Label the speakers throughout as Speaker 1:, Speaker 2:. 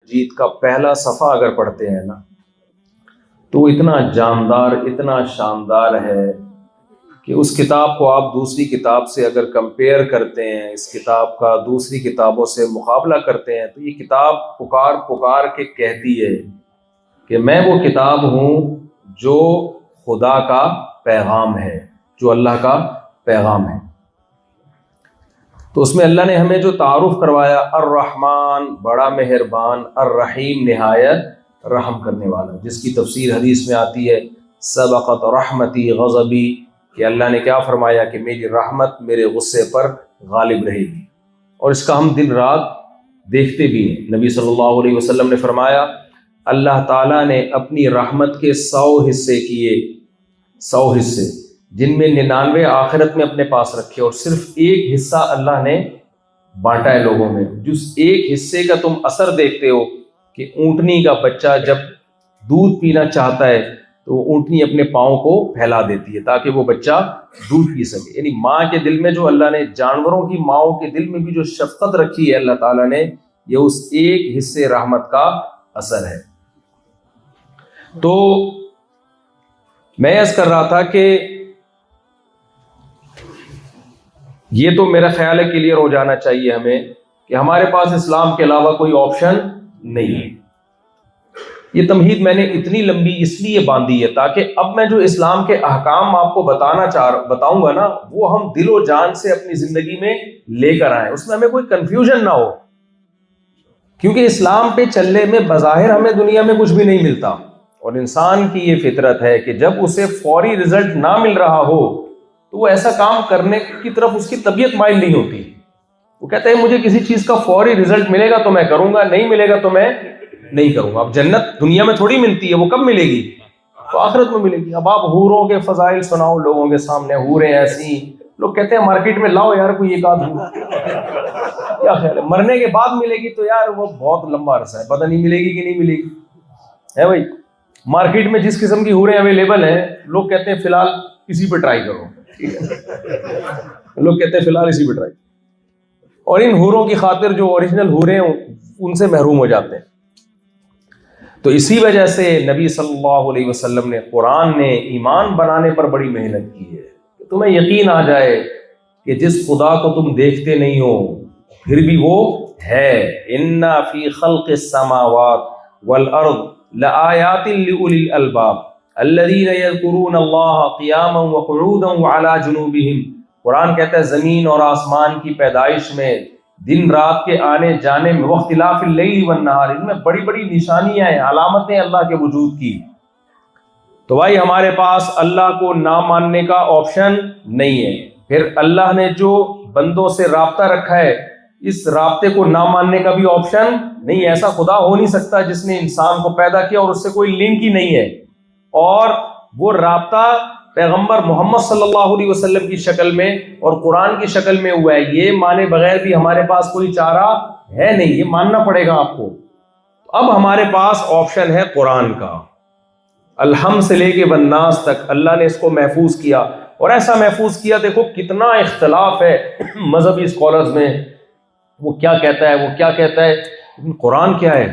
Speaker 1: مجید کا پہلا صفحہ اگر پڑھتے ہیں نا تو اتنا جاندار، اتنا شاندار ہے کہ اس کتاب کو آپ دوسری کتاب سے اگر کمپیئر کرتے ہیں، اس کتاب کا دوسری کتابوں سے مقابلہ کرتے ہیں، تو یہ کتاب پکار پکار کے کہتی ہے کہ میں وہ کتاب ہوں جو خدا کا پیغام ہے، جو اللہ کا پیغام ہے۔ تو اس میں اللہ نے ہمیں جو تعارف کروایا، الرحمن بڑا مہربان، الرحیم نہایت رحم کرنے والا، جس کی تفسیر حدیث میں آتی ہے سبقت رحمتی غضبی، کہ اللہ نے کیا فرمایا کہ میری رحمت میرے غصے پر غالب رہے گی، اور اس کا ہم دن رات دیکھتے بھی ہیں۔ نبی صلی اللہ علیہ وسلم نے فرمایا اللہ تعالیٰ نے اپنی رحمت کے 100 حصے کیے، 100 حصے، جن میں 99 آخرت میں اپنے پاس رکھے، اور صرف ایک حصہ اللہ نے بانٹا ہے لوگوں میں۔ جس ایک حصے کا تم اثر دیکھتے ہو کہ اونٹنی کا بچہ جب دودھ پینا چاہتا ہے تو وہ اونٹنی اپنے پاؤں کو پھیلا دیتی ہے تاکہ وہ بچہ دودھ پی سکے، یعنی ماں کے دل میں جو اللہ نے، جانوروں کی ماؤں کے دل میں بھی جو شفقت رکھی ہے اللہ تعالیٰ نے، یہ اس ایک حصے رحمت کا اثر ہے۔ تو میں عرض کر رہا تھا کہ یہ تو میرا خیال ہے کلیئر ہو جانا چاہیے ہمیں کہ ہمارے پاس اسلام کے علاوہ کوئی آپشن نہیں ہے۔ یہ تمہید میں نے اتنی لمبی اس لیے باندھی ہے تاکہ اب میں جو اسلام کے احکام آپ کو بتاؤں گا نا، وہ ہم دل و جان سے اپنی زندگی میں لے کر آئیں، اس میں ہمیں کوئی کنفیوژن نہ ہو، کیونکہ اسلام پہ چلنے میں بظاہر ہمیں دنیا میں کچھ بھی نہیں ملتا، اور انسان کی یہ فطرت ہے کہ جب اسے فوری رزلٹ نہ مل رہا ہو تو وہ ایسا کام کرنے کی طرف اس کی طبیعت مائل نہیں ہوتی۔ وہ کہتا ہے مجھے کسی چیز کا فوری رزلٹ ملے گا تو میں کروں گا، نہیں ملے گا تو میں نہیں کروں گا۔ اب جنت دنیا میں تھوڑی ملتی ہے، وہ کب ملے گی؟ تو آخرت میں ملے گی۔ اب آپ حوروں کے فضائل سناؤ لوگوں کے سامنے، حوریں ایسی، لوگ کہتے ہیں مارکیٹ میں لاؤ یار کوئی ایک آدھ حور، کیا خیال ہے مرنے کے بعد ملے گی تو یار وہ بہت لمبا عرصہ ہے، پتہ نہیں ملے گی کہ نہیں ملے گی، ہے بھائی۔ مارکیٹ میں جس قسم کی حوریں اویلیبل ہیں، لوگ کہتے ہیں فی الحال اسی پہ ٹرائی کرو، لوگ کہتے ہیں فی الحال اسی پہ ٹرائی، اور ان حوروں کی خاطر جو اوریجنل حوریں ہیں ان سے محروم ہو جاتے ہیں۔ تو اسی وجہ سے نبی صلی اللہ علیہ وسلم نے، قرآن نے ایمان بنانے پر بڑی محنت کی ہے کہ تمہیں یقین آ جائے کہ جس خدا کو تم دیکھتے نہیں ہو پھر بھی وہ ہے۔ اِنَّ فِي خَلْقِ السَّمَاوَاتِ وَالْأَرْضِ لَآيَاتٍ لِأُولِي الْأَلْبَابِ الَّذِينَ يَذْكُرُونَ اللَّهَ قِيَامًا وَقُعُودًا وَعَلَى جُنُوبِهِمْ۔ قرآن کہتا ہے زمین اور آسمان کی پیدائش میں، دن رات کے آنے جانے میں، واختلاف اللیل والنہار، ان میں بڑی بڑی نشانیاں ہیں، علامتیں اللہ کے وجود کی۔ تو بھائی ہمارے پاس اللہ کو نہ ماننے کا آپشن نہیں ہے۔ پھر اللہ نے جو بندوں سے رابطہ رکھا ہے، اس رابطے کو نہ ماننے کا بھی آپشن نہیں ہے۔ ایسا خدا ہو نہیں سکتا جس نے انسان کو پیدا کیا اور اس سے کوئی لنک ہی نہیں ہے، اور وہ رابطہ پیغمبر محمد صلی اللہ علیہ وسلم کی شکل میں اور قرآن کی شکل میں ہوا ہے۔ یہ مانے بغیر بھی ہمارے پاس کوئی چارہ ہے نہیں، یہ ماننا پڑے گا آپ کو۔ اب ہمارے پاس آپشن ہے قرآن کا، الحمد سے لے کے والناس تک اللہ نے اس کو محفوظ کیا، اور ایسا محفوظ کیا، دیکھو کتنا اختلاف ہے مذہبی اسکالرز میں، وہ کیا کہتا ہے، وہ کیا کہتا ہے، لیکن قرآن کیا ہے،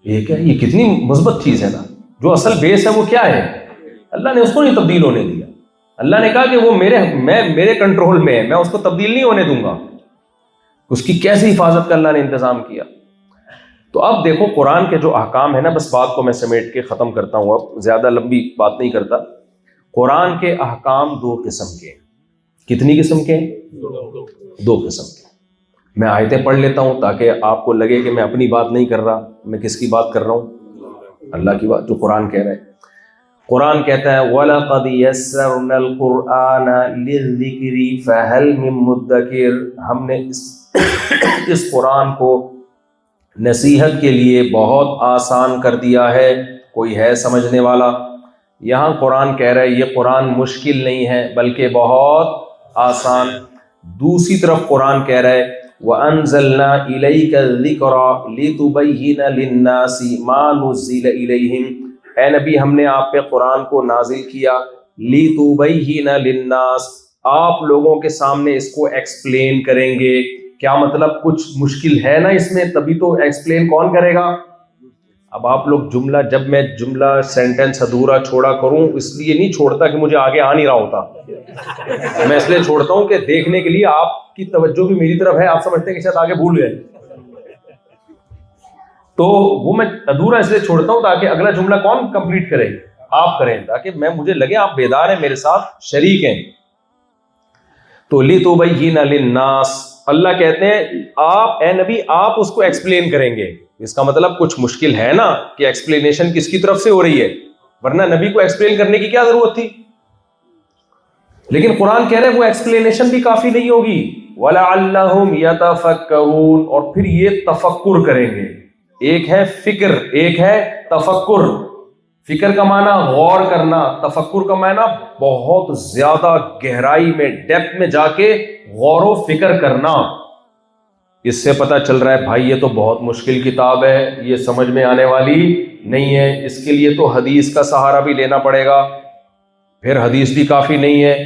Speaker 1: یہ کتنی مثبت چیز ہے نا، جو اصل بیس ہے وہ کیا ہے، اللہ نے اس کو نہیں تبدیل ہونے دیا۔ اللہ نے کہا کہ وہ میرے کنٹرول میں ہے، میں اس کو تبدیل نہیں ہونے دوں گا۔ اس کی کیسی حفاظت کا اللہ نے انتظام کیا۔ تو اب دیکھو قرآن کے جو احکام ہیں نا، بس بات کو میں سمیٹ کے ختم کرتا ہوں، اب زیادہ لمبی بات نہیں کرتا۔ قرآن کے احکام 2 قسم کے ہیں۔ کتنی قسم کے ہیں؟ 2 قسم کے۔ میں آیتیں پڑھ لیتا ہوں تاکہ آپ کو لگے کہ میں اپنی بات نہیں کر رہا، میں کس کی بات کر رہا ہوں؟ اللہ کی بات، جو قرآن کہہ رہا ہے۔ قرآن کہتا ہے وَلَقَدْ يَسَّرْنَا الْقُرْآنَ لِلذِّكْرِ فَهَلْ مِن مُدَّكِرٍ، ہم نے اس قرآن کو نصیحت کے لیے بہت آسان کر دیا ہے، کوئی ہے سمجھنے والا؟ یہاں قرآن کہہ رہا ہے یہ قرآن مشکل نہیں ہے بلکہ بہت آسان۔ دوسری طرف قرآن کہہ رہا ہے وَأَنزَلْنَا إِلَيْكَ الذِّكْرَ لِتُبَيِّنَ لِلنَّاسِ مَا نُزِّلَ إِلَيْهِمْ، اے نبی ہم نے آپ پہ قرآن کو نازل کیا لِتُبَيِّنَ لِلنَّاسِ، آپ لوگوں کے سامنے اس کو ایکسپلین کریں گے کیا مطلب کچھ مشکل ہے نا اس میں، تبھی تو ایکسپلین کون کرے گا؟ اب آپ لوگ جملہ، جب میں جملہ سینٹنس ادھورا چھوڑا کروں اس لیے نہیں چھوڑتا کہ مجھے آگے آ نہیں رہا ہوتا، میں اس لیے چھوڑتا ہوں کہ دیکھنے کے لیے آپ کی توجہ بھی میری طرف ہے، آپ سمجھتے ہیں کہ شاید آگے بھول گئے، تو وہ میں ادھورا اس لیے چھوڑتا ہوں تاکہ اگلا جملہ کون کمپلیٹ کرے؟ آپ کریں، تاکہ مجھے لگے آپ بیدار ہیں، میرے ساتھ شریک ہیں۔ تو لِتُبَيِّنَ لِلنَّاسِ، اللہ کہتے ہیں آپ اے نبی آپ اس کو ایکسپلین کریں گے۔ اس کا مطلب کچھ مشکل ہے نا کہ ایکسپلینیشن کس کی طرف سے ہو رہی ہے، ورنہ نبی کو ایکسپلین کرنے کی کیا ضرورت تھی؟ لیکن قرآن کہہ رہے ہیں وہ ایکسپلینیشن بھی کافی نہیں ہوگی، وَلَعَلَّهُمْ يَتَفَكَّرُونَ، اور پھر یہ تفکر کریں گے۔ ایک ہے فکر، ایک ہے تفکر۔ فکر کا معنی غور کرنا، تفکر کا معنی بہت زیادہ گہرائی میں، ڈیپتھ میں جا کے غور و فکر کرنا۔ اس سے پتہ چل رہا ہے بھائی یہ تو بہت مشکل کتاب ہے، یہ سمجھ میں آنے والی نہیں ہے، اس کے لیے تو حدیث کا سہارا بھی لینا پڑے گا۔ پھر حدیث بھی کافی نہیں ہے،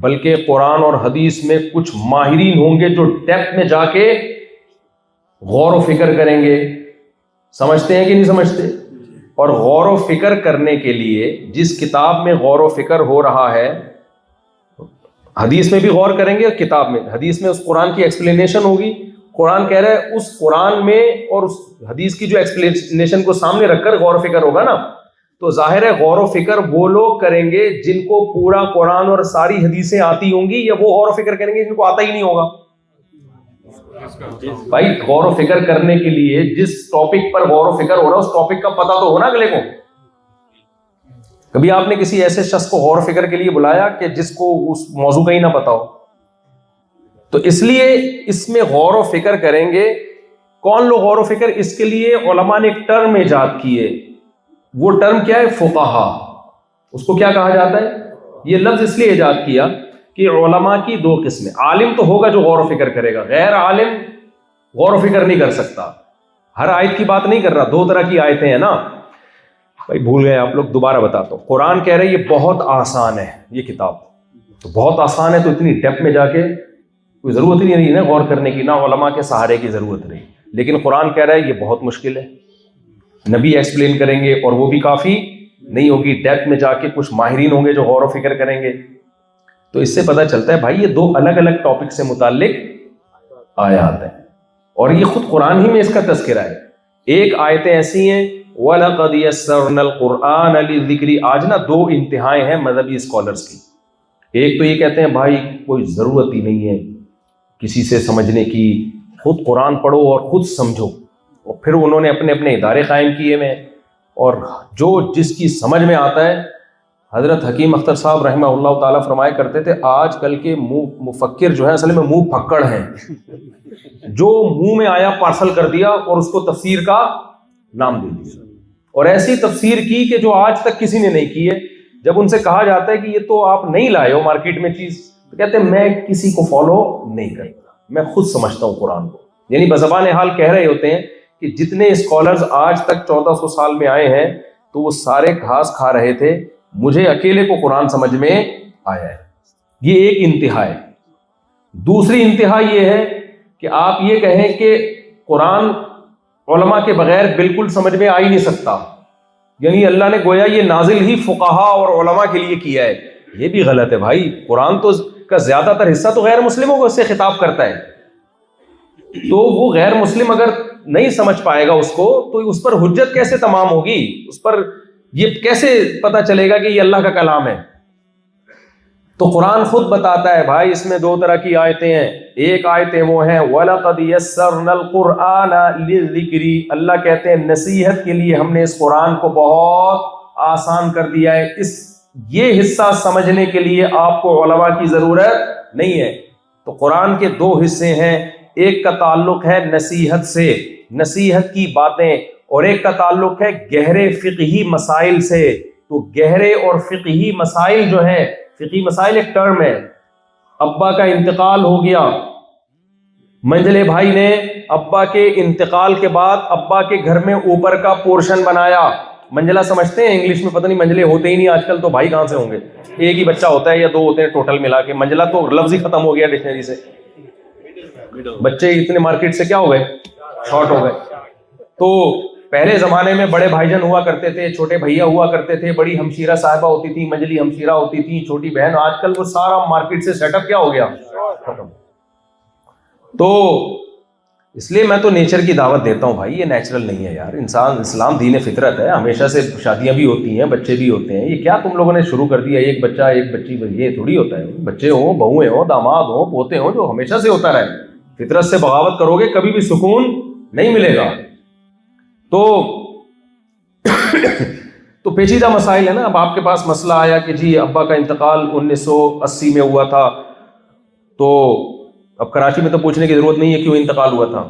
Speaker 1: بلکہ قرآن اور حدیث میں کچھ ماہرین ہوں گے جو ڈیپتھ میں جا کے غور و فکر کریں گے۔ سمجھتے ہیں کہ نہیں سمجھتے؟ اور غور و فکر کرنے کے لیے جس کتاب میں غور و فکر ہو رہا ہے، حدیث میں بھی غور کریں گے، کتاب میں، حدیث میں اس قرآن کی ایکسپلینیشن ہوگی۔ قرآن کہہ رہا ہے اس قرآن میں اور اس حدیث کی جو ایکسپلینیشن کو سامنے رکھ کر غور و فکر ہوگا نا، تو ظاہر ہے غور و فکر وہ لوگ کریں گے جن کو پورا قرآن اور ساری حدیثیں آتی ہوں گی، یا وہ غور و فکر کریں گے جن کو آتا ہی نہیں ہوگا؟ بھائی غور و فکر کرنے کے لیے جس ٹاپک پر غور و فکر ہو رہا ہے اس ٹاپک کا پتہ تو ہونا اگلے کو۔ کبھی آپ نے کسی ایسے شخص کو غور و فکر کے لیے بلایا کہ جس کو اس موضوع کا ہی نہ پتا ہو؟ تو اس لیے اس میں غور و فکر کریں گے۔ کون لوگ غور و فکر؟ اس کے لیے علماء نے ایک ٹرم ایجاد کی ہے، وہ ٹرم کیا ہے؟ فقہا۔ اس کو کیا کہا جاتا ہے؟ یہ لفظ اس لیے ایجاد کیا کہ علماء کی دو قسمیں، عالم تو ہوگا جو غور و فکر کرے گا، غیر عالم غور و فکر نہیں کر سکتا۔ ہر آیت کی بات نہیں کر رہا، دو طرح کی آیتیں ہیں نا بھائی، بھول گئے آپ لوگ، دوبارہ بتاتا ہوں۔ قرآن کہہ رہے یہ بہت آسان ہے، یہ کتاب تو بہت آسان ہے، تو اتنی ڈیپتھ میں جا کے کوئی ضرورت ہی نہیں رہی نا غور کرنے کی، نہ علماء کے سہارے کی ضرورت رہی۔ لیکن قرآن کہہ رہا ہے یہ بہت مشکل ہے، نبی ایکسپلین کریں گے اور وہ بھی کافی نہیں ہوگی، ڈیپتھ میں جا کے کچھ ماہرین ہوں گے جو غور و فکر کریں گے۔ تو اس سے پتہ چلتا ہے بھائی یہ دو الگ الگ ٹاپک سے متعلق آیات ہیں، اور یہ خود قرآن ہی میں اس کا تذکرہ ہے۔ ایک آیتیں ایسی ہیں وَلَقَدْ يَسَّرْنَا الْقُرْآنَ لِلذِّكْرِ، آج نا دو انتہائیں ہیں مذہبی اسکالرس کی۔ ایک تو یہ کہتے ہیں بھائی کوئی ضرورت ہی نہیں ہے کسی سے سمجھنے کی، خود قرآن پڑھو اور خود سمجھو، اور پھر انہوں نے اپنے اپنے ادارے قائم کیے میں، اور جو جس کی سمجھ میں آتا ہے۔ حضرت حکیم اختر صاحب رحمہ اللہ تعالیٰ فرمایا کرتے تھے آج کل کے مفکر جو ہیں اصل میں منہ پھکڑ ہیں، جو منہ میں آیا پارسل کر دیا اور اس کو تفسیر کا نام دے دیا، اور ایسی تفسیر کی کہ جو آج تک کسی نے نہیں کی ہے۔ جب ان سے کہا جاتا ہے کہ یہ تو آپ نہیں لائے ہو مارکیٹ میں چیز، تو کہتے ہیں میں کسی کو فالو نہیں کرتا، میں خود سمجھتا ہوں قرآن کو۔ یعنی بزبان حال کہہ رہے ہوتے ہیں کہ جتنے اسکالرز آج تک 1400 سال میں آئے ہیں تو وہ سارے گھاس کھا رہے تھے، مجھے اکیلے کو قرآن سمجھ میں آیا ہے۔ یہ ایک انتہا ہے۔ دوسری انتہا یہ ہے کہ آپ یہ کہیں کہ قرآن علماء کے بغیر بالکل سمجھ میں آ ہی نہیں سکتا، یعنی اللہ نے گویا یہ نازل ہی فقہا اور علماء کے لیے کیا ہے۔ یہ بھی غلط ہے بھائی، قرآن تو کا زیادہ تر حصہ تو غیر مسلموں کو اس سے خطاب کرتا ہے، تو وہ غیر مسلم اگر نہیں سمجھ پائے گا اس کو تو اس پر حجت کیسے تمام ہوگی؟ اس پر یہ کیسے پتہ چلے گا کہ یہ اللہ کا کلام ہے؟ تو قرآن خود بتاتا ہے بھائی اس میں دو طرح کی آیتیں ہیں۔ ایک آیتیں وہ ہیں وَلَقَدْ يَسَّرْنَا الْقُرْآنَ لِلذِّكْرِ، اللہ کہتے ہیں نصیحت کے لیے ہم نے اس قرآن کو بہت آسان کر دیا ہے، یہ حصہ سمجھنے کے لیے آپ کو علماء کی ضرورت نہیں ہے۔ تو قرآن کے دو حصے ہیں، ایک کا تعلق ہے نصیحت سے، نصیحت کی باتیں، اور ایک کا تعلق ہے گہرے فقہی مسائل سے۔ تو گہرے اور فقہی مسائل جو ہیں، فقہی مسائل ایک ٹرم ہے۔ ابا کا انتقال ہو گیا، منجلے بھائی نے ابا کے انتقال کے بعد ابا کے گھر میں اوپر کا پورشن بنایا۔ منجلہ سمجھتے ہیں؟ انگلش میں پتہ نہیں منجلے ہوتے ہی نہیں آج کل، تو بھائی کہاں سے ہوں گے؟ ایک ہی بچہ ہوتا ہے یا دو ہوتے ہیں ٹوٹل ملا کے، منجلہ تو لفظ ہی ختم ہو گیا ڈکشنری سے۔ بچے اتنے مارکیٹ سے کیا ہو گئے؟ شارٹ ہو گئے. تو پہلے زمانے میں بڑے بھائی جان ہوا کرتے تھے, چھوٹے بھیا ہوا کرتے تھے, بڑی ہمشیرہ صاحبہ ہوتی تھی, منجلی ہمشیرہ ہوتی تھی, چھوٹی بہن. آج کل وہ سارا مارکیٹ سے سیٹ اپ کیا ہو گیا؟ ختم. تو اس لیے میں تو نیچر کی دعوت دیتا ہوں بھائی, یہ نیچرل نہیں ہے یار. انسان, اسلام دین فطرت ہے, ہمیشہ سے شادیاں بھی ہوتی ہیں, بچے بھی ہوتے ہیں. یہ کیا تم لوگوں نے شروع کر دیا ایک بچہ ایک بچی؟ یہ تھوڑی ہوتا ہے. بچے ہوں, بہویں ہوں, داماد ہوں, پوتے ہوں, جو ہمیشہ سے ہوتا رہے. فطرت سے بغاوت کرو گے کبھی بھی سکون نہیں ملے گا. تو پیچیدہ مسائل ہے نا. اب آپ کے پاس مسئلہ آیا کہ جی ابا کا انتقال 1980 میں ہوا تھا, تو اب کراچی میں تو پوچھنے کی ضرورت نہیں ہے کیوں انتقال ہوا تھا.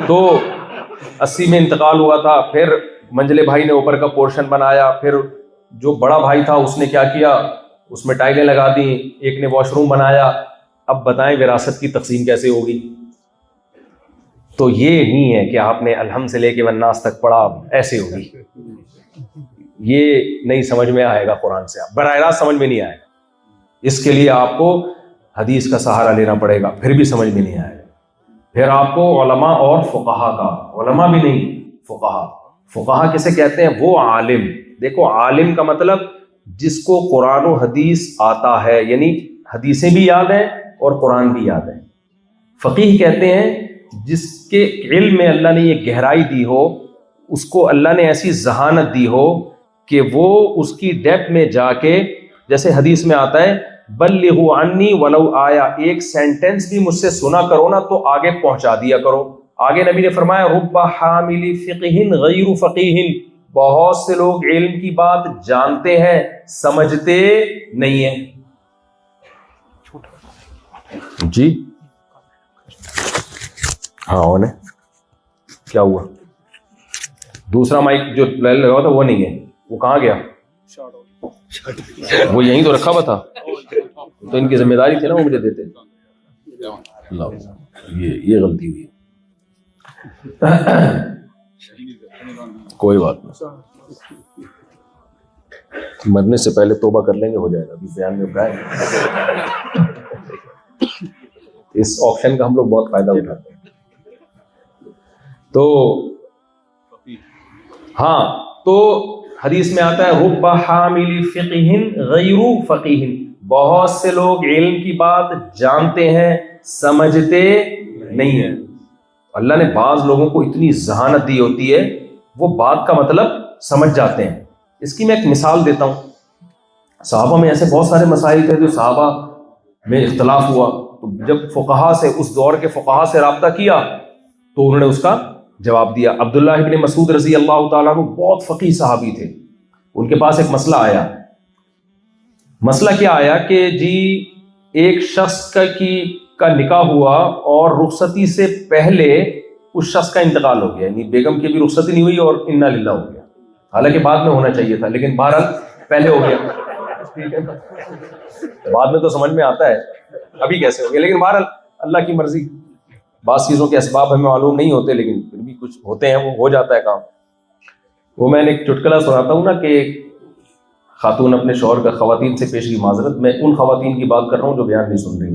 Speaker 1: تو 80 میں انتقال ہوا تھا, پھر منجلے بھائی نے اوپر کا پورشن بنایا, پھر جو بڑا بھائی تھا اس نے کیا کیا, اس میں ٹائلیں لگا دیں, ایک نے واش روم بنایا. اب بتائیں وراثت کی تقسیم کیسے ہوگی؟ تو یہ نہیں ہے کہ آپ نے الحمد سے لے کے والناس تک پڑھا ایسے ہوگی. یہ نہیں سمجھ میں آئے گا قرآن سے, آپ براہ راست سمجھ میں نہیں آئے گا. اس کے لیے آپ کو حدیث کا سہارا لینا پڑے گا, پھر بھی سمجھ میں نہیں آئے گا. پھر آپ کو علماء اور فقہا کا, علماء بھی نہیں فقہا. فقہا کسے کہتے ہیں؟ وہ عالم. دیکھو عالم کا مطلب جس کو قرآن و حدیث آتا ہے, یعنی حدیثیں بھی یاد ہیں اور قرآن بھی یاد ہے. فقیہ کہتے ہیں جس کے علم میں اللہ نے یہ گہرائی دی ہو, اس کو اللہ نے ایسی ذہانت دی ہو کہ وہ اس کی ڈیپتھ میں جا کے, جیسے حدیث میں آتا ہے بلغوا عنی ولو آیا, ایک سینٹنس بھی مجھ سے سنا کرو نا تو آگے پہنچا دیا کرو. آگے نبی نے فرمایا رب حامل فقہ غیر فقیہ, بہت سے لوگ علم کی بات جانتے ہیں سمجھتے نہیں ہیں. جی ہاں کیا ہوا؟ دوسرا مائک جو لگا تھا وہ نہیں ہے, وہ کہاں گیا؟ وہ یہیں تو رکھا ہوا تھا, تو ان کی ذمہ داری تھی نا وہ مجھے دیتے. یہ غلطی ہوئی, کوئی بات نہیں, مرنے سے پہلے توبہ کر لیں گے, ہو جائے گا. ابھی بیان میں گائے اس آپشن کا ہم لوگ بہت فائدہ اٹھاتے ہیں. تو ہاں, تو حدیث میں آتا ہے رب حامل فقہ غیر فقیہ, بہت سے لوگ علم کی بات جانتے ہیں سمجھتے نہیں ہیں. اللہ نے بعض لوگوں کو اتنی ذہانت دی ہوتی ہے وہ بات کا مطلب سمجھ جاتے ہیں. اس کی میں ایک مثال دیتا ہوں. صحابہ میں ایسے بہت سارے مسائل تھے جو صحابہ میں اختلاف ہوا, تو جب فقہا سے, اس دور کے فقہا سے رابطہ کیا تو انہوں نے اس کا جواب دیا. عبداللہ ابن مسعود رضی اللہ تعالیٰ عنہ بہت فقیہ صحابی تھے. ان کے پاس ایک مسئلہ آیا. مسئلہ کیا آیا کہ جی ایک شخص کا نکاح ہوا اور رخصتی سے پہلے اس شخص کا انتقال ہو گیا, یعنی بیگم کی بھی رخصتی نہیں ہوئی اور انا للہ ہو گیا. حالانکہ بعد میں ہونا چاہیے تھا, لیکن بہرحال پہلے ہو گیا. بعد میں تو سمجھ میں آتا ہے ابھی کیسے ہو گیا, لیکن بہرحال اللہ کی مرضی. بعض چیزوں کے اسباب ہمیں معلوم نہیں ہوتے, لیکن پھر بھی کچھ ہوتے ہیں, وہ ہو جاتا ہے کام. وہ میں نے ایک چٹکلا سناتا ہوں نا کہ خاتون اپنے شوہر کا خواتین سے پیش کی معذرت, میں ان خواتین کی بات کر رہا ہوں جو بیان نہیں سن رہی.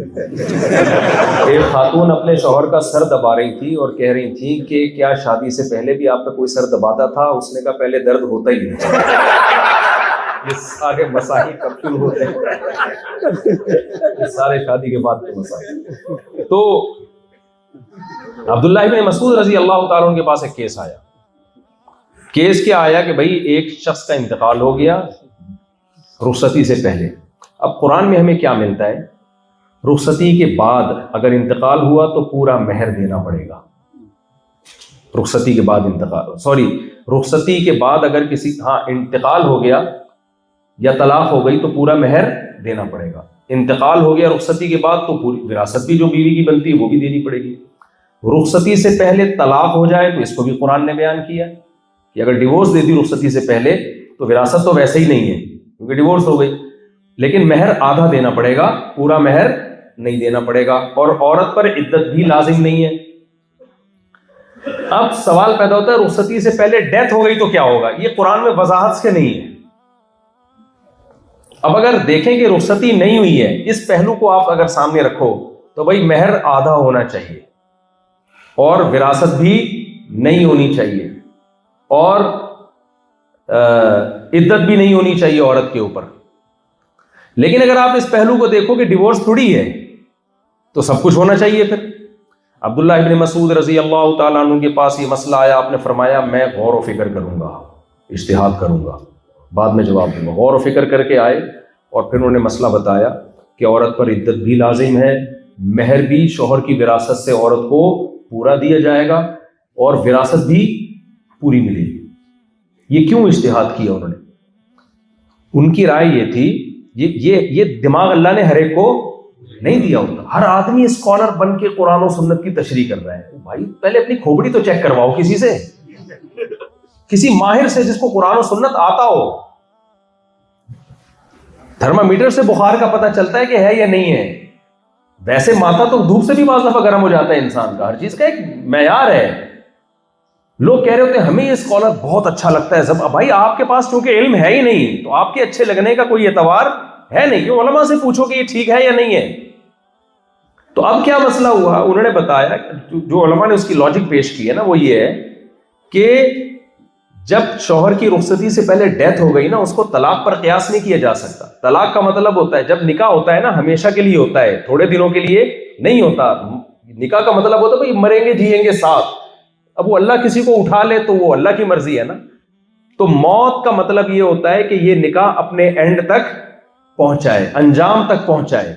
Speaker 1: ایک خاتون اپنے شوہر کا سر دبا رہی تھی اور کہہ رہی تھی کہ کیا شادی سے پہلے بھی آپ کا کوئی سر دباتا تھا؟ اس نے کہا پہلے درد ہوتا ہی نہیں. یہ سارے مسائل کب شروع ہوتے ہیں؟ یہ سارے شادی کے بعد کے مسائل. تو عبداللہ ابن مسعود رضی اللہ تعالیٰ عنہ کے پاس ایک کیس آیا. کیس کیا آیا کہ بھائی ایک شخص کا انتقال ہو گیا رخصتی سے پہلے. اب قرآن میں ہمیں کیا ملتا ہے؟ رخصتی کے بعد اگر انتقال ہوا تو پورا مہر دینا پڑے گا. رخصتی کے بعد رخصتی کے بعد اگر کسی انتقال ہو گیا یا طلاق ہو گئی تو پورا مہر دینا پڑے گا. انتقال ہو گیا رخصتی کے بعد تو پوری وراثت بھی جو بیوی کی بنتی ہے وہ بھی دینی پڑے گی. رخصتی سے پہلے طلاق ہو جائے تو اس کو بھی قرآن نے بیان کیا کہ اگر ڈیورس دے دی رخصتی سے پہلے تو وراثت تو ویسے ہی نہیں ہے کیونکہ ڈیورس ہو گئی, لیکن مہر آدھا دینا پڑے گا, پورا مہر نہیں دینا پڑے گا. اور عورت پر عدت بھی لازم نہیں ہے. اب سوال پیدا ہوتا ہے رخصتی سے پہلے ڈیتھ ہو گئی تو کیا ہوگا؟ یہ قرآن میں وضاحت سے نہیں ہے. اب اگر دیکھیں کہ رخصتی نہیں ہوئی ہے, اس پہلو کو آپ اگر سامنے رکھو تو بھائی مہر آدھا ہونا چاہیے اور وراثت بھی نہیں ہونی چاہیے اور عدت بھی نہیں ہونی چاہیے عورت کے اوپر. لیکن اگر آپ اس پہلو کو دیکھو کہ ڈیورس تھوڑی ہے تو سب کچھ ہونا چاہیے. پھر عبداللہ ابن مسعود رضی اللہ تعالیٰ عنہ کے پاس یہ مسئلہ آیا, آپ نے فرمایا میں غور و فکر کروں گا, اجتہاد کروں گا, بعد میں جواب دوں گا. غور و فکر کر کے آئے اور پھر انہوں نے مسئلہ بتایا کہ عورت پر عدت بھی لازم ہے, مہر بھی شوہر کی وراثت سے عورت کو پورا دیا جائے گا اور وراثت بھی پوری ملے گی. یہ کیوں اجتہاد کیا انہوں نے؟ ان کی رائے یہ تھی, یہ دماغ اللہ نے ہر ایک کو نہیں دیا ہوتا. ہر آدمی اسکالر بن کے قرآن و سنت کی تشریح کر رہا ہے. بھائی پہلے اپنی کھوپڑی تو چیک کرواؤ کسی سے, کسی ماہر سے جس کو قرآن و سنت آتا ہو. تھرمامیٹر سے بخار کا پتہ چلتا ہے کہ ہے یا نہیں ہے. ویسے ماتا تو دھوپ سے بھی بعض دفعہ گرم ہو جاتا ہے انسان کا. ہر چیز کا ایک معیار ہے. لوگ کہہ رہے ہوتے ہیں ہمیں یہ اسکالر بہت اچھا لگتا ہے. بھائی آپ کے پاس چونکہ علم ہے ہی نہیں تو آپ کے اچھے لگنے کا کوئی اعتبار ہے نہیں. کہ علماء سے پوچھو کہ یہ ٹھیک ہے یا نہیں ہے. تو اب کیا مسئلہ ہوا, انہوں نے بتایا جو علماء نے اس کی لاجک پیش کی ہے نا, وہ یہ ہے کہ جب شوہر کی رخصتی سے پہلے ڈیتھ ہو گئی نا, اس کو طلاق پر قیاس نہیں کیا جا سکتا. طلاق کا مطلب ہوتا ہے جب نکاح ہوتا ہے نا ہمیشہ کے لیے ہوتا ہے, تھوڑے دنوں کے لیے نہیں ہوتا. نکاح کا مطلب ہوتا ہے بھائی مریں گے جیئیں گے ساتھ. اب وہ اللہ کسی کو اٹھا لے تو وہ اللہ کی مرضی ہے نا. تو موت کا مطلب یہ ہوتا ہے کہ یہ نکاح اپنے اینڈ تک پہنچائے, انجام تک پہنچائے.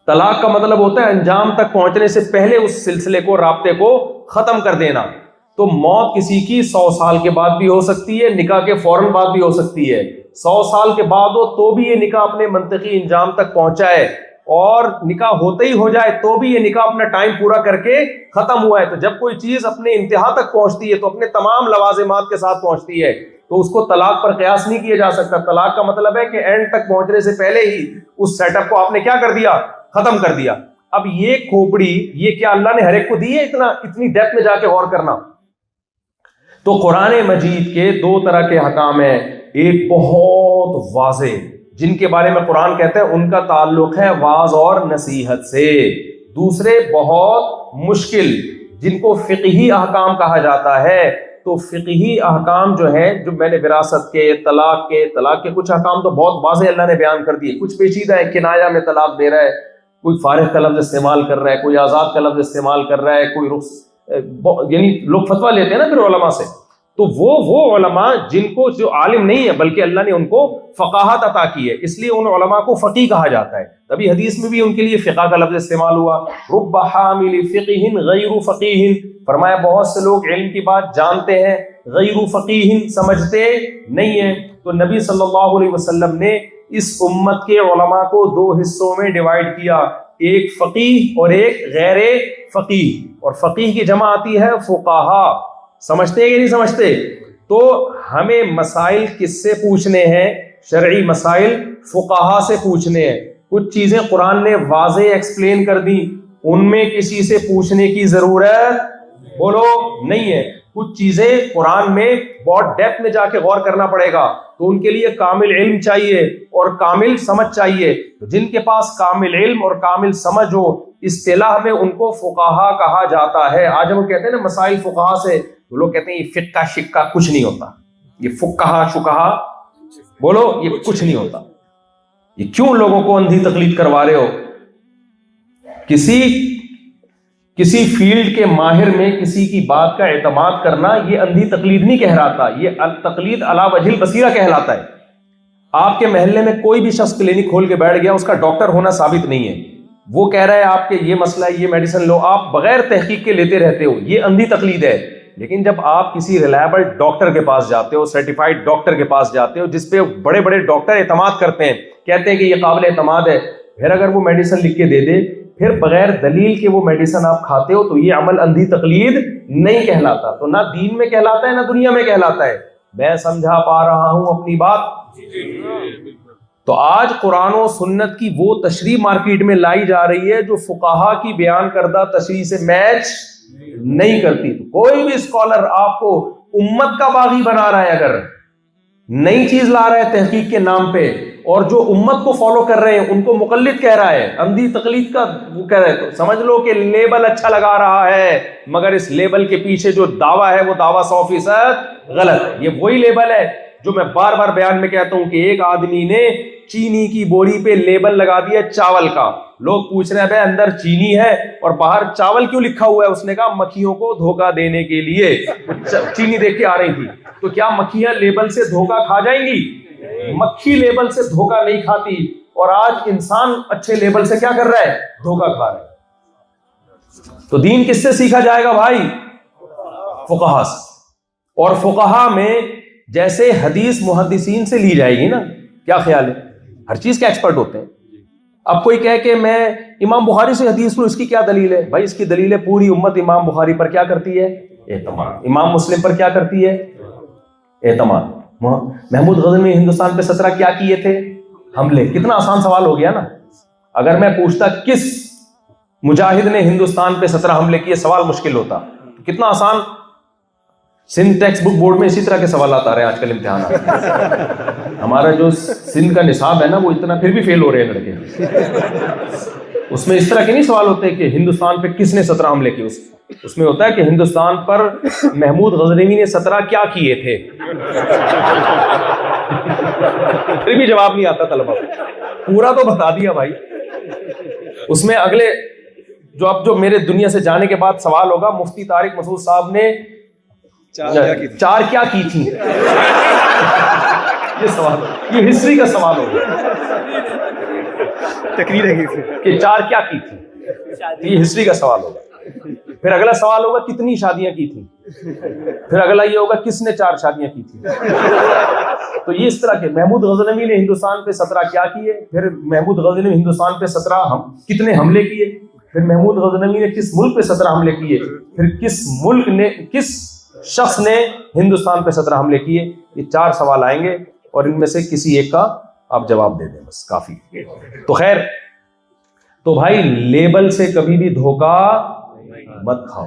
Speaker 1: طلاق کا مطلب ہوتا ہے انجام تک پہنچنے سے پہلے اس سلسلے کو, رابطے کو ختم کر دینا. تو موت کسی کی 100 سال کے بعد بھی ہو سکتی ہے, نکاح کے فوراً بعد بھی ہو سکتی ہے. 100 سال کے بعد ہو تو بھی یہ نکاح اپنے منطقی انجام تک پہنچائے, اور نکاح ہوتے ہی ہو جائے تو بھی یہ نکاح اپنا ٹائم پورا کر کے ختم ہوا ہے. تو جب کوئی چیز اپنے انتہا تک پہنچتی ہے تو اپنے تمام لوازمات کے ساتھ پہنچتی ہے, تو اس کو طلاق پر قیاس نہیں کیا جا سکتا. طلاق کا مطلب ہے کہ اینڈ تک پہنچنے سے پہلے ہی اس سیٹ اپ کو آپ نے کیا کر دیا, ختم کر دیا. اب یہ کھوپڑی, یہ کیا اللہ نے ہر ایک کو دی ہے اتنی ڈیپتھ میں جا کے غور کرنا؟ تو قرآن مجید کے 2 طرح کے حکام ہیں. ایک بہت واضح جن کے بارے میں قرآن کہتا ہے ان کا تعلق ہے واعظ اور نصیحت سے. دوسرے بہت مشکل جن کو فقہی احکام کہا جاتا ہے. تو فقہی احکام جو ہیں, جو میں نے وراثت کے, طلاق کے کچھ احکام تو بہت واضح اللہ نے بیان کر دیے. کچھ پیچیدہ ہے, کنایا میں طلاق دے رہا ہے, کوئی فارغ کا لفظ استعمال کر رہا ہے, کوئی آزاد کا لفظ استعمال کر رہا ہے, کوئی یعنی لوگ فتویٰ لیتے ہیں نا پھر علماء سے. تو وہ علماء جن کو, جو عالم نہیں ہے بلکہ اللہ نے ان کو فقاہت عطا کی ہے, اس لیے ان علماء کو فقیہ کہا جاتا ہے. تبھی حدیث میں بھی ان کے لیے فقہ کا لفظ استعمال ہوا. رب حامل فقہ غیر فقیہ, فرمایا بہت سے لوگ علم کی بات جانتے ہیں غیر فقیہ, سمجھتے نہیں ہیں. تو نبی صلی اللہ علیہ وسلم نے اس امت کے علماء کو 2 حصوں میں ڈیوائیڈ کیا, ایک فقیہ اور ایک غیر فقیہ. اور فقیہ کی جمع آتی ہے فقہا. سمجھتے ہیں کہ نہیں سمجھتے؟ تو ہمیں مسائل کس سے پوچھنے ہیں؟ شرعی مسائل فقہا سے پوچھنے ہیں. کچھ چیزیں قرآن نے واضح ایکسپلین کر دی, ان میں کسی سے پوچھنے کی ضرورت بولو نہیں ہے. کچھ چیزیں قرآن میں بہت ڈیپتھ میں جا کے غور کرنا پڑے گا, تو ان کے لیے کامل علم چاہیے اور کامل سمجھ چاہیے. تو جن کے پاس کامل علم اور کامل سمجھ ہو, اصطلاح میں ان کو فقہا کہا جاتا ہے. آج ہم کہتے ہیں نا مسائل فقہا سے, تو لوگ کہتے ہیں یہ فقہ شکہ کچھ نہیں ہوتا, یہ فقہا شکہا بولو یہ کچھ نہیں ہوتا. یہ کیوں لوگوں کو اندھی تقلید کروا رہے ہو؟ کسی فیلڈ کے ماہر میں کسی کی بات کا اعتماد کرنا یہ اندھی تقلید نہیں کہلاتا, یہ تقلید علی وجہ البصیرہ کہلاتا ہے. آپ کے محلے میں کوئی بھی شخص کلینک کھول کے بیٹھ گیا, اس کا ڈاکٹر ہونا ثابت نہیں ہے, وہ کہہ رہا ہے آپ کے یہ مسئلہ ہے, یہ میڈیسن لو, آپ بغیر تحقیق کے لیتے رہتے ہو, یہ اندھی تقلید ہے. لیکن جب آپ کسی ریلائبل ڈاکٹر کے پاس جاتے ہو, سرٹیفائڈ ڈاکٹر کے پاس جاتے ہو, جس پہ بڑے بڑے ڈاکٹر اعتماد کرتے ہیں, کہتے ہیں کہ یہ قابل اعتماد ہے, پھر اگر وہ میڈیسن لکھ کے دے دے, پھر بغیر دلیل کے وہ میڈیسن آپ کھاتے ہو, تو یہ عمل اندھی تقلید نہیں کہلاتا. تو نہ دین میں کہلاتا ہے نہ دنیا میں کہلاتا ہے. میں سمجھا پا رہا ہوں اپنی بات؟ تو آج قرآن و سنت کی وہ تشریح مارکیٹ میں لائی جا رہی ہے جو فقہا کی بیان کردہ تشریح سے میچ نہیں کرتی. تو کوئی بھی اسکالر آپ کو امت کا باغی بنا رہا ہے, اگر نئی چیز لا رہا ہے تحقیق کے نام پہ, اور جو امت کو فالو کر رہے ہیں ان کو مقلد کہہ رہا ہے، اندھی تقلید کا وہ کہہ رہے ہیں، تو سمجھ لو کہ لیبل اچھا لگا رہا ہے، مگر اس لیبل کے پیچھے جو دعویٰ ہے وہ دعویٰ 100% غلط ہے۔ یہ وہی لیبل ہے جو میں بار بار بیان میں کہتا ہوں کہ ایک آدمی نے چینی کی بوری پہ لیبل لگا دیا چاول کا، لوگ پوچھ رہے ہیں بھائی اندر چینی ہے اور باہر چاول کیوں لکھا ہوا ہے؟ اس نے کہا مکھیوں کو دھوکہ دینے کے لیے، چینی دیکھ کے آ رہی تھی۔ تو کیا مکھیاں لیبل سے دھوکہ کھا جائیں گی؟ مکھی لیبل سے دھوکہ نہیں کھاتی، اور آج انسان اچھے لیبل سے کیا کر رہا ہے؟ دھوکہ کھا رہا ہے۔ تو دین کس سے سیکھا جائے گا بھائی؟ فقہا سے۔ اور فقہا میں جیسے حدیث محدثین سے لی جائے گی نا، کیا خیال ہے؟ ہر چیز کے ایکسپرٹ ہوتے ہیں۔ اب کوئی کہے کہ میں امام بخاری سے حدیث لوں، اس کی کیا دلیل ہے؟ بھائی اس کی دلیل ہے پوری امت امام بخاری پر کیا کرتی ہے؟ اعتماد۔ امام مسلم پر کیا کرتی ہے؟ اعتماد۔ محمود غزنوی نے ہندوستان پہ 17 کیا کیے تھے؟ حملے۔ کتنا آسان سوال ہو گیا نا۔ اگر میں پوچھتا کس مجاہد نے ہندوستان پہ 17 حملے کیے، سوال مشکل ہوتا، کتنا آسان۔ سندھ ٹیکسٹ بک بورڈ میں اسی طرح کے سوالات آ رہے ہیں آج کل امتحانات۔ ہمارا جو سندھ کا نصاب ہے نا وہ اتنا، پھر بھی فیل ہو رہے ہیں لڑکے۔ اس میں اس طرح کے نہیں سوال ہوتے کہ ہندوستان پہ کس نے 17 حملے کیے، اس میں ہوتا ہے کہ ہندوستان پر محمود غزنوی نے 17 کیا کیے تھے۔ پھر بھی جواب نہیں آتا طلبہ کو، پورا تو بتا دیا بھائی۔ اس میں اگلے جو میرے دنیا سے جانے کے بعد سوال ہوگا، مفتی طارق مسعود صاحب نے 4 کیا کی تھی؟ یہ سوال، یہ ہسٹری کا سوال ہوگا، تقریر ہے کہ 4 کیا کی تھی، یہ ہسٹری کا سوال ہوگا۔ پھر اگلا سوال ہوگا کتنی شادیاں کی تھیں، پھر اگلا یہ ہوگا کس نے 4 شادیاں کی تھی۔ تو یہ اس طرح کے محمود غزنوی نے ہندوستان پہ 17 کیا کیے، پھر محمود غزنوی ہندوستان پہ 17 کتنے حملے کیے، پھر محمود غزنوی نے کس ملک پہ 17 حملے کیے، پھر کس شخص نے ہندوستان پہ 17 حملے کیے۔ یہ 4 سوال آئیں گے اور ان میں سے کسی ایک کا آپ جواب دے دیں، بس کافی۔ تو خیر، تو بھائی لیبل سے کبھی بھی دھوکہ مت کھاؤ۔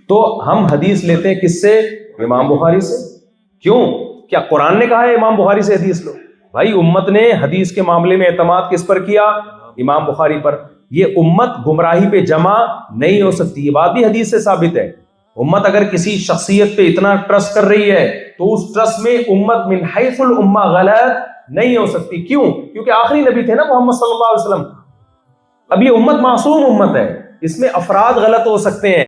Speaker 1: تو ہم حدیث لیتے ہیں کس سے؟ امام بخاری سے۔ کیوں؟ کیا قرآن نے کہا ہے امام بخاری سے حدیث لو؟ بھائی امت نے حدیث کے معاملے میں اعتماد کس پر کیا؟ امام بخاری پر۔ یہ امت گمراہی پہ جمع نہیں ہو سکتی، یہ بات بھی حدیث سے ثابت ہے۔ امت اگر کسی شخصیت پہ اتنا ٹرسٹ کر رہی ہے تو اس ٹرسٹ میں امت من حیث الامہ غلط نہیں ہو سکتی۔ کیوں؟ کیونکہ آخری نبی تھے نا محمد صلی اللہ علیہ وسلم۔ اب یہ امت معصوم امت ہے، اس میں افراد غلط ہو سکتے ہیں۔